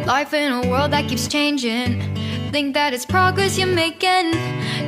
Life in a world that keeps changing. Think that it's progress you're making.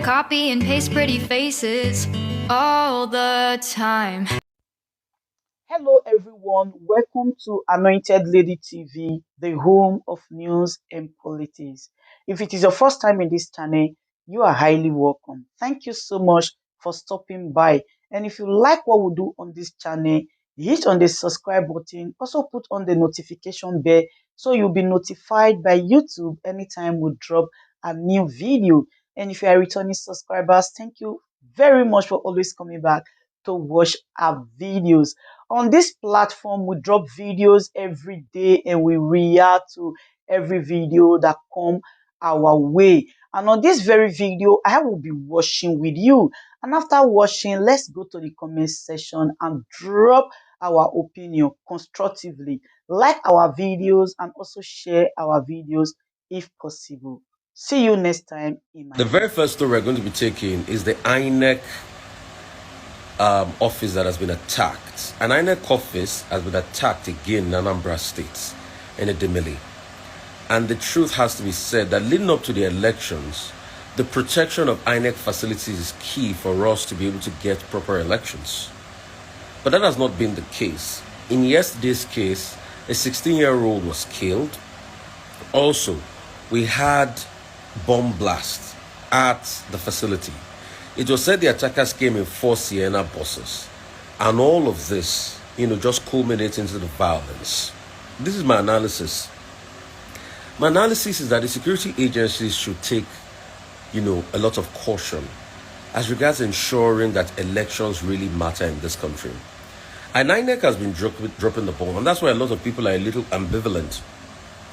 Copy and paste pretty faces all the time. Hello, everyone. Welcome to Anointed Lady TV, the home of news and politics. If it is your first time in this channel, you are highly welcome. Thank you so much for stopping by. And if you like what we do on this channel, hit on the subscribe button. Also put on the notification bell so you'll be notified by YouTube anytime we drop a new video. And if you are returning subscribers, thank you very much for always coming back to watch our videos. On this platform, we drop videos every day and we react to every video that come our way. And on this very video, I will be watching with you. And after watching, let's go to the comment section and drop our opinion constructively. Like our videos and also share our videos if possible. See you next time in my The very first story we're going to be taking is the INEC office that has been attacked. An INEC office has been attacked again in Anambra State, in Edemili. And the truth has to be said that leading up to the elections, the protection of INEC facilities is key for us to be able to get proper elections. But that has not been the case. In yesterday's case, a 16-year-old was killed. Also, we had bomb blast at the facility. It was said the attackers came in 4 Sienna buses. And all of this, just culminates into the violence. This is my analysis. My analysis is that the security agencies should take, a lot of caution as regards ensuring that elections really matter in this country. And INEC has been dropping the ball. And that's why a lot of people are a little ambivalent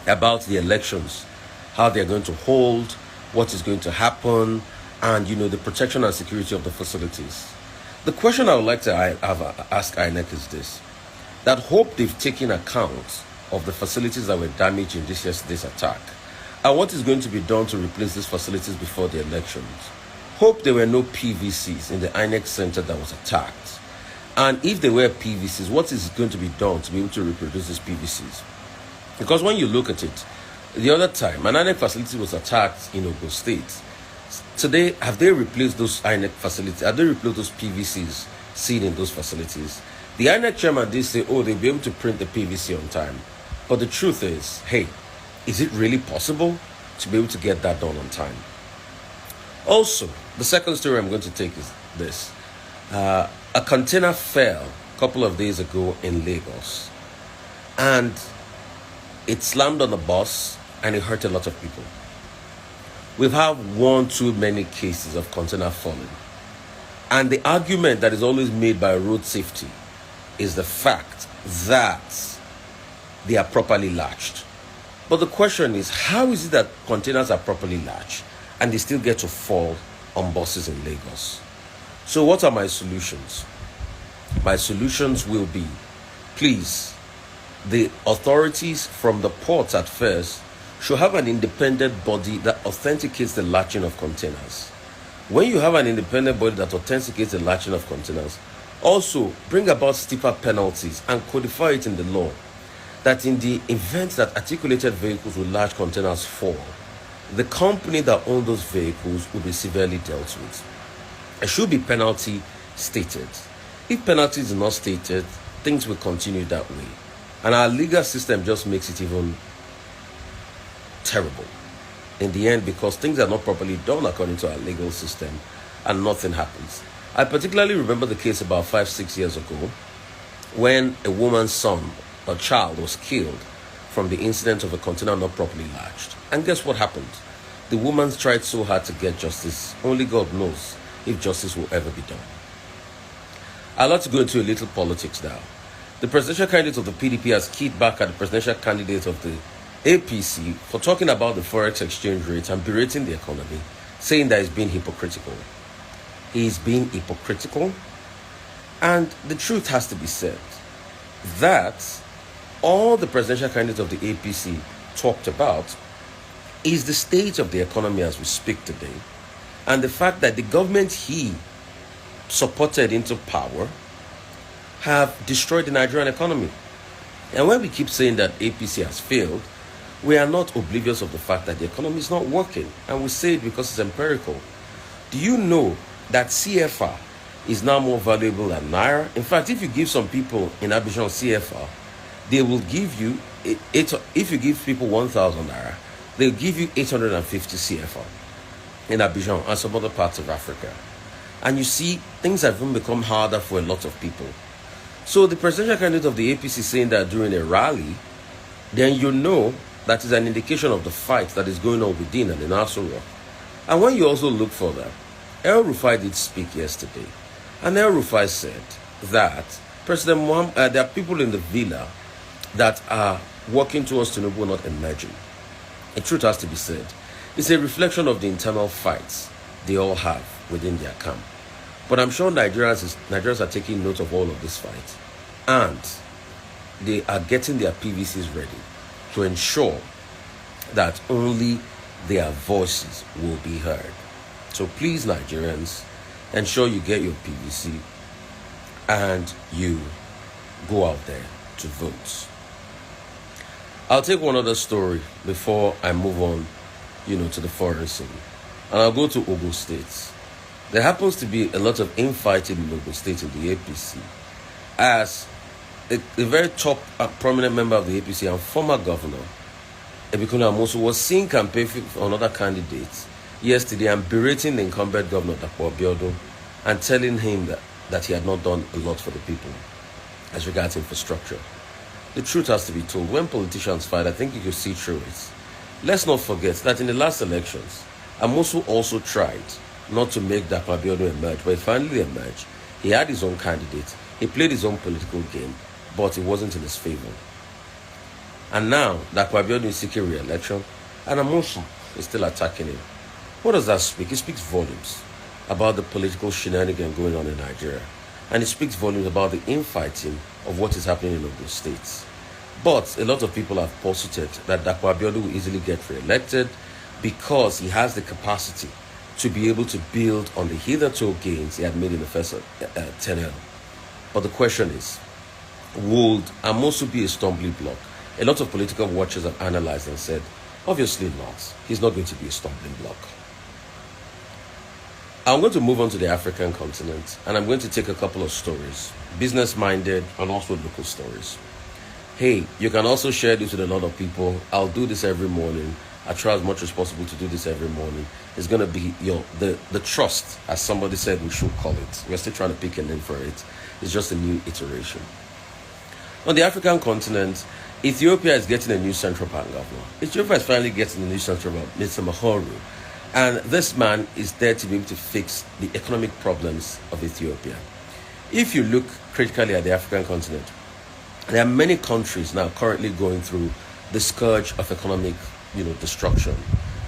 about the elections, how they're going to hold, what is going to happen, and the protection and security of the facilities. The question I would like to ask INEC is this: that hope they've taken account of the facilities that were damaged in this yesterday's attack, and what is going to be done to replace these facilities before the elections. Hope there were no PVCs in the INEC center that was attacked, and if there were PVCs, what is going to be done to be able to reproduce these PVCs? Because when you look at it, the other time an INEC facility was attacked in Ogun State. Today, have they replaced those INEC facilities? Have they replaced those PVCs seen in those facilities? The INEC chairman did say, they'll be able to print the PVC on time. But the truth is, hey, is it really possible to be able to get that done on time? Also, the second story I'm going to take is this. A container fell a couple of days ago in Lagos. And it slammed on the bus and it hurt a lot of people. We've had one too many cases of container falling. And the argument that is always made by road safety is the fact that they are properly latched. But the question is, how is it that containers are properly latched and they still get to fall on buses in Lagos? So what are my solutions? My solutions will be, please, the authorities from the ports at first should have an independent body that authenticates the latching of containers. When you have an independent body that authenticates the latching of containers, also bring about stiffer penalties and codify it in the law that in the event that articulated vehicles with large containers fall, the company that owns those vehicles will be severely dealt with. There should be penalty stated. If penalties are not stated, things will continue that way. And our legal system just makes it even terrible in the end, because things are not properly done according to our legal system and nothing happens. I particularly remember the case about 5-6 years ago when a woman's son or child was killed from the incident of a container not properly latched. And guess what happened? The woman tried so hard to get justice. Only God knows if justice will ever be done. I'd like to go into a little politics now. The presidential candidate of the PDP has keyed back at the presidential candidate of the APC for talking about the forex exchange rate and berating the economy, saying that he's being hypocritical. He's being hypocritical, and the truth has to be said that all the presidential candidate of the APC talked about is the state of the economy as we speak today, and the fact that the government he supported into power have destroyed the Nigerian economy. And when we keep saying that APC has failed, We are not oblivious of the fact that the economy is not working, and we say it because it's empirical. Do you know that CFR is now more valuable than Naira? In fact, if you give some people in Abidjan CFR, they will give you, if you give people 1,000 Naira, they'll give you 850 CFR in Abidjan and some other parts of Africa. And you see, things have even become harder for a lot of people. So the presidential candidate of the APC saying that during a rally, then you know that is an indication of the fight that is going on within and in Aso Rock. And when you also look further, Rufai did speak yesterday, and Rufai said that President Muhammad, there are people in the villa that are working towards Tinubu not emerging. The truth has to be said. It's a reflection of the internal fights they all have within their camp. But I'm sure Nigerians are taking note of all of this fight, and they are getting their PVCs ready to ensure that only their voices will be heard. So please, Nigerians, ensure you get your PVC and you go out there to vote. I'll take one other story before I move on, to the foreign scene. And I'll go to Ogun State. There happens to be a lot of infighting in Ogun State in the APC, as a very top prominent member of the APC and former governor, Ebikuna Amosu, was seen campaigning for another candidate yesterday and berating the incumbent governor, Dapo Abiodun, and telling him that he had not done a lot for the people as regards infrastructure. The truth has to be told. When politicians fight, I think you can see through it. Let's not forget that in the last elections, Amosu also tried not to make Dapo Abiodun emerge, but he finally emerged. He had his own candidate. He played his own political game, but it wasn't in his favor. And now, Dapo Abiodun is seeking re-election, and Amosu is still attacking him. What does that speak? It speaks volumes about the political shenanigans going on in Nigeria. And it speaks volumes about the infighting of what is happening in Ogun State. But a lot of people have posited that Dapo Abiodun will easily get re-elected because he has the capacity to be able to build on the hitherto gains he had made in the first tenure. But the question is, would Amosu be a stumbling block? A lot of political watchers have analyzed and said, obviously not. He's not going to be a stumbling block. I'm going to move on to the African continent, and I'm going to take a couple of stories, business-minded and also local stories. Hey, you can also share this with a lot of people. I'll do this every morning. I try as much as possible to do this every morning. It's going to be the trust, as somebody said we should call it. We're still trying to pick a name for it. It's just a new iteration. On the African continent, Ethiopia is getting a new central bank governor. Ethiopia is finally getting a new central bank, Mr. Mahoru. And this man is there to be able to fix the economic problems of Ethiopia. If you look critically at the African continent, there are many countries now currently going through the scourge of economic, destruction.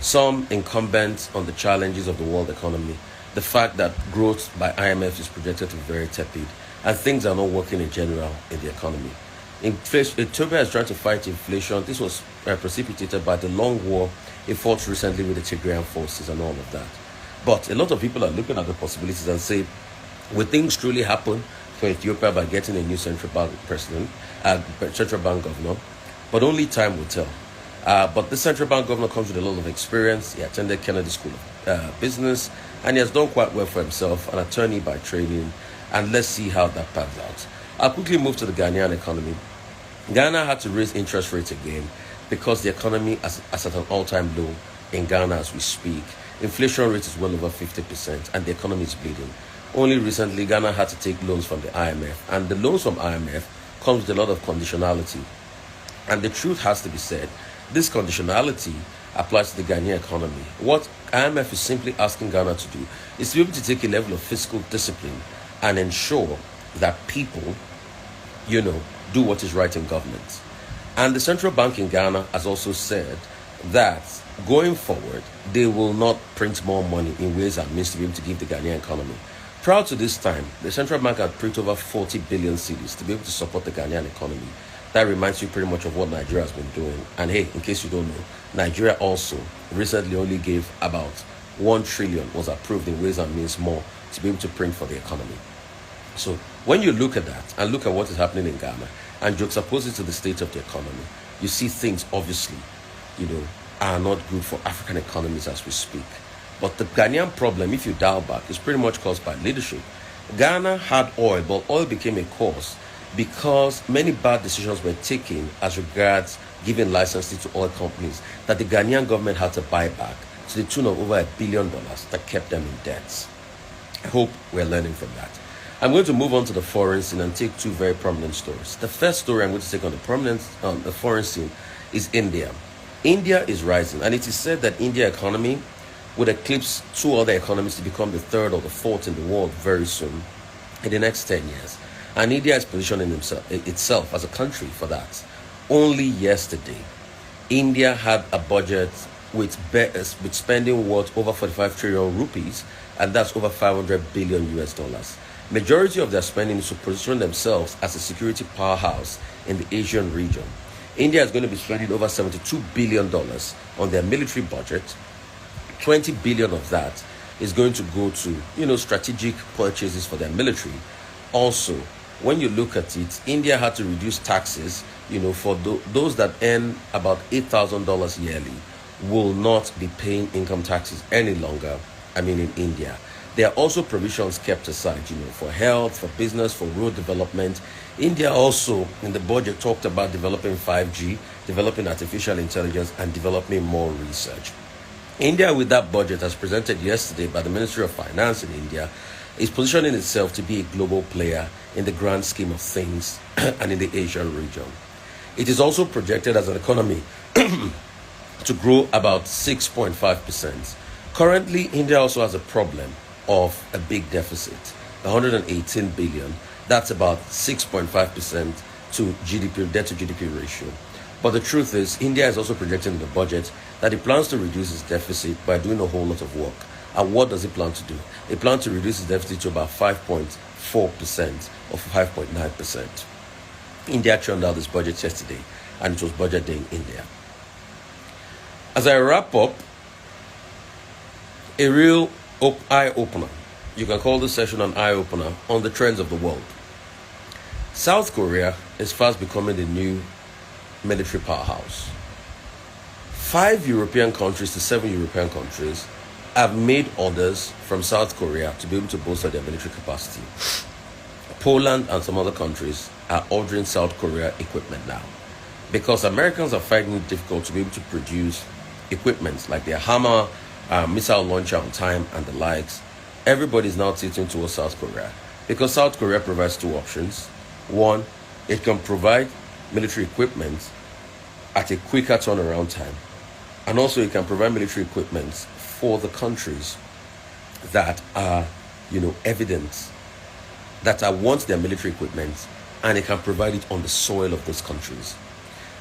Some incumbent on the challenges of the world economy, the fact that growth by IMF is projected to be very tepid, and things are not working in general in the economy. Ethiopia is trying to fight inflation. This was precipitated by the long war it fought recently with the Tigrayan forces and all of that. But a lot of people are looking at the possibilities and say, will things truly happen for Ethiopia by getting a new central bank central bank governor? But only time will tell. But the central bank governor comes with a lot of experience. He attended Kennedy School of Business, and he has done quite well for himself, an attorney by training. And let's see how that pans out. I'll quickly move to the Ghanaian economy. Ghana had to raise interest rates again because the economy is at an all-time low in Ghana as we speak. Inflation rate is well over 50% and the economy is bleeding. Only recently, Ghana had to take loans from the IMF, and the loans from IMF comes with a lot of conditionality. And the truth has to be said, this conditionality applies to the Ghanaian economy. What IMF is simply asking Ghana to do is to be able to take a level of fiscal discipline and ensure that people, do what is right in government. And the central bank in Ghana has also said that going forward, they will not print more money in ways and means to be able to give the Ghanaian economy. Prior to this time, the central bank had printed over 40 billion cedis to be able to support the Ghanaian economy. That reminds you pretty much of what Nigeria has been doing. And hey, in case you don't know, Nigeria also recently only gave about 1 trillion was approved in ways and means more to be able to print for the economy. So when you look at that and look at what is happening in Ghana and juxtapose it to the state of the economy, you see things obviously are not good for African economies as we speak. But the Ghanaian problem, if you dial back, is pretty much caused by leadership. Ghana had oil, but oil became a cause because many bad decisions were taken as regards giving licenses to oil companies that the Ghanaian government had to buy back to the tune of over $1 billion that kept them in debts. I hope we're learning from that. I'm going to move on to the foreign scene and take two very prominent stories. The first story I'm going to take on the foreign scene is India. India is rising, and it is said that India economy would eclipse two other economies to become the third or the fourth in the world very soon in the next 10 years. And India is positioning itself as a country for that. Only yesterday, India had a budget with spending worth over 45 trillion rupees, and that's over 500 billion US dollars. Majority of their spending is to position themselves as a security powerhouse in the Asian region. India is going to be spending over $72 billion on their military budget. 20 billion of that is going to go to, strategic purchases for their military. Also, when you look at it, India had to reduce taxes, for those that earn about $8,000 yearly will not be paying income taxes any longer, in India. There are also provisions kept aside, for health, for business, for road development. India also, in the budget, talked about developing 5G, developing artificial intelligence, and developing more research. India, with that budget, as presented yesterday by the Ministry of Finance in India, is positioning itself to be a global player in the grand scheme of things and in the Asian region. It is also projected as an economy to grow about 6.5%. Currently, India also has a problem of a big deficit, 118 billion. That's about 6.5% to GDP, debt to GDP ratio. But the truth is, India is also projecting in the budget that it plans to reduce its deficit by doing a whole lot of work. And what does it plan to do? It plans to reduce its deficit to about 5.4% or 5.9%. India churned out this budget yesterday, and it was budget day in India. As I wrap up, a real eye-opener. You can call this session an eye-opener on the trends of the world. South Korea is fast becoming the new military powerhouse. 5 European countries to 7 European countries have made orders from South Korea to be able to bolster their military capacity. Poland and some other countries are ordering South Korea equipment now because Americans are finding it difficult to be able to produce equipment like their Hammer missile launcher on time and the likes. Everybody's now tilting towards South Korea because South Korea provides two options. One, it can provide military equipment at a quicker turnaround time, and also it can provide military equipment for the countries that are, evident that want their military equipment, and it can provide it on the soil of those countries.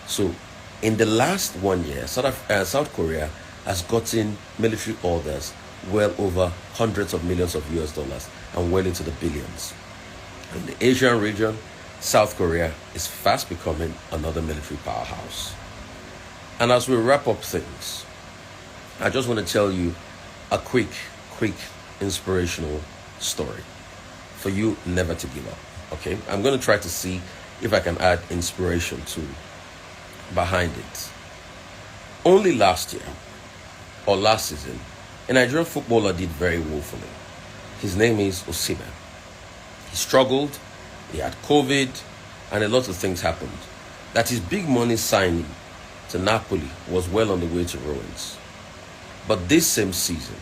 So, in the last 1 year, South Korea has gotten military orders well over hundreds of millions of US dollars and well into the billions. In the Asian region, South Korea is fast becoming another military powerhouse. And as we wrap up things, I just want to tell you a quick inspirational story for you never to give up. Okay? I'm going to try to see if I can add inspiration to behind it. Only last year or last season, a Nigerian footballer did very woefully. His name is Osimhen. He struggled, he had COVID, and a lot of things happened. That his big money signing to Napoli was well on the way to ruins. But this same season,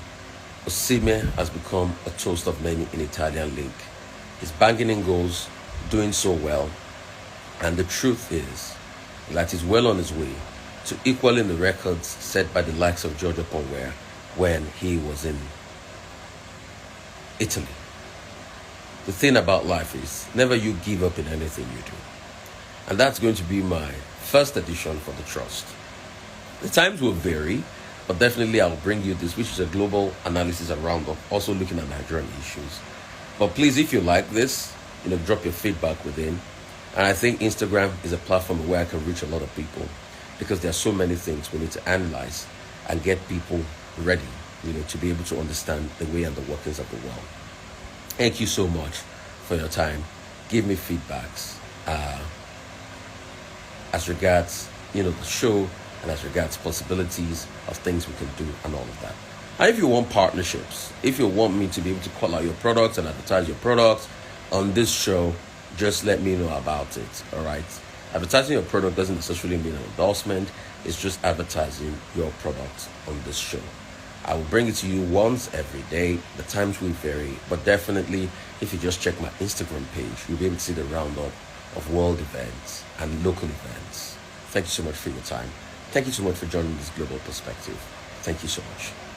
Osimhen has become a toast of many in Italian league. He's banging in goals, doing so well, and the truth is that he's well on his way to equaling the records set by the likes of Giorgio Ponware when he was in Italy. The thing about life is never you give up in anything you do. And that's going to be my first edition for the Trust. The times will vary, but definitely I'll bring you this, which is a global analysis and roundup, also looking at Nigerian issues. But please, if you like this, drop your feedback within. And I think Instagram is a platform where I can reach a lot of people because there are so many things we need to analyze and get people ready, to be able to understand the way and the workings of the world. Thank you so much for your time. Give me feedbacks as regards, the show and as regards possibilities of things we can do and all of that. And if you want partnerships, if you want me to be able to call out your products and advertise your products on this show, just let me know about it, all right? Advertising your product doesn't necessarily mean an endorsement. It's just advertising your product on this show. I will bring it to you once every day. The times will vary, but definitely if you just check my Instagram page, you'll be able to see the roundup of world events and local events. Thank you so much for your time. Thank you so much for joining this global perspective. Thank you so much.